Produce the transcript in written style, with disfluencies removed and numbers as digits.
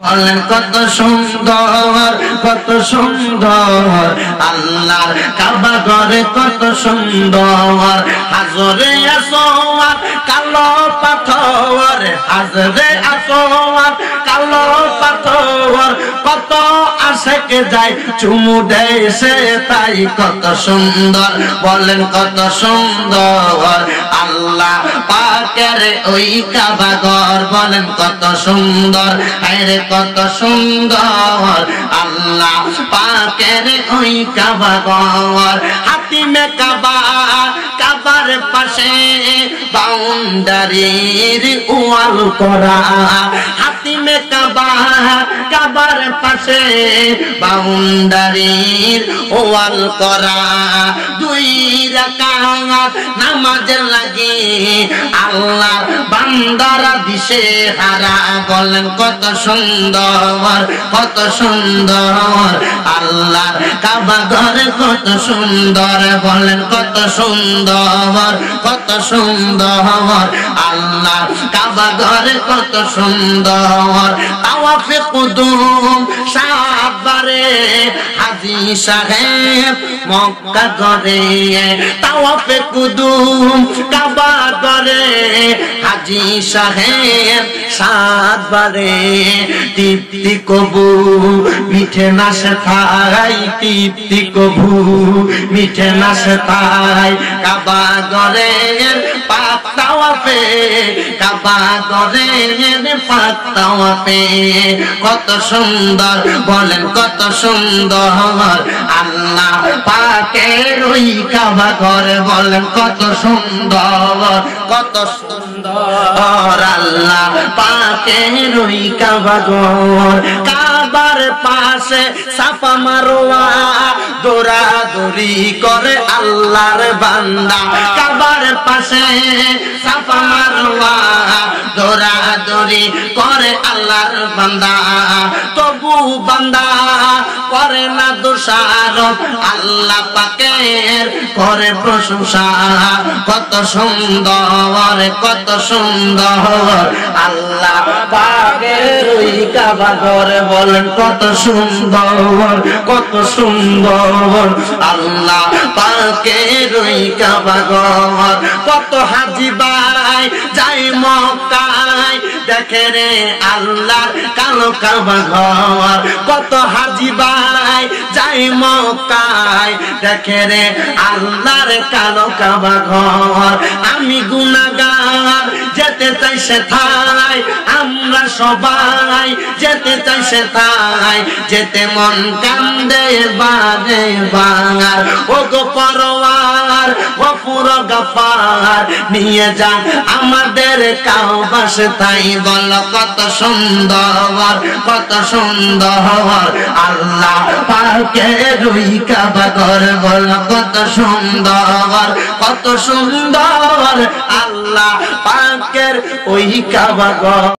বলেন কত সুন্দর, কত সুন্দর আল্লাহর কাবা ঘরে, কত সুন্দর হাজরে আসওয়াদ কালো পাথর, হাজরে আসওয়াদ কালো পাথর, কত আশিক যায় চুমু দেয় সে তাই, কত সুন্দর বলেন কত সুন্দর আল্লাহ পাকের ওই কাবা ঘর, বলেন কত সুন্দর, আরে কত সুন্দর আল্লাহ পাকের ওই কাবা ঘর। হাতিমে কাবা, কাবার পাশে বাউন্ডারির ওয়াল করা, হাতিমে কাবা, কাবার পাশে বাউন্ডারির ওয়াল করা, দুই রাকাত নামাজ লাগে আল্লাহর বান্দারা দিশে হারা, বলেন কত সুন্দর, কত সুন্দর আল্লাহর কাবা ঘর, কত সুন্দর বলেন কত সুন্দর, কত সুন্দর আল্লাহর কাবা ঘর, কত সুন্দর। তাওয়াফে কুদুম সাহাবারে হাজী সাহেব মক্কা ঘরে, তাওয়াফে কুদুম কাবা ঘরে হাজী সাহেব সাতবারে, তৃপ্তি কবু মিঠে না সে থাই, তৃপ্তি কবু মিঠে না সে থাই, কাবা ঘরে পাক তাওয়াফে, কাবা ঘরে পাক তাওয়াফে, কত সুন্দর বলেন কত সুন্দর আল্লাহ পাকের ওই কাবা ঘর, বলেন কত সুন্দর, কত সুন্দর আল্লাহ পাকের ওই কাবা ঘর। কাবার পাশে সাফা মারওয়া দৌড়াদৌড়ি করে আল্লাহর বান্দা, কাবার পাশে সাফা মারওয়া দৌড়াদৌড়ি করে আল্লাহর বান্দা, তবু বান্দা করে না দোষারোপ, আল্লাহ পাকের করে প্রশংসা, কত সুন্দর, কত সুন্দর আল্লাহ পাকের ওই কাবা ঘর, বলেন কত সুন্দর, কত সুন্দর আল্লাহ পাকের ওই কাবা ঘর। কত হাজী ভাই যাই মক্কায় দেখে রে আল্লাহর কালো কাবা ঘর, কত হাজী ভাই যাই মক্কায় দেখে রে আল্লাহর কালো কাবা ঘর। আমি গুনাহগার যেতে চাই সেথায়, আমরা সবাই যেতে চাই সেথায়, যেতে মন কান্দে বারে বার, ও গো পরওয়ার গফুর গফার নিয়ে যান আমাদের কাবা সেথায়, বল কত সুন্দর, কত সুন্দর আল্লাহ পাকের ওই কাবা ঘর, বল কত সুন্দর, কত সুন্দর আল্লাহ পাকের ওই কাবা ঘর।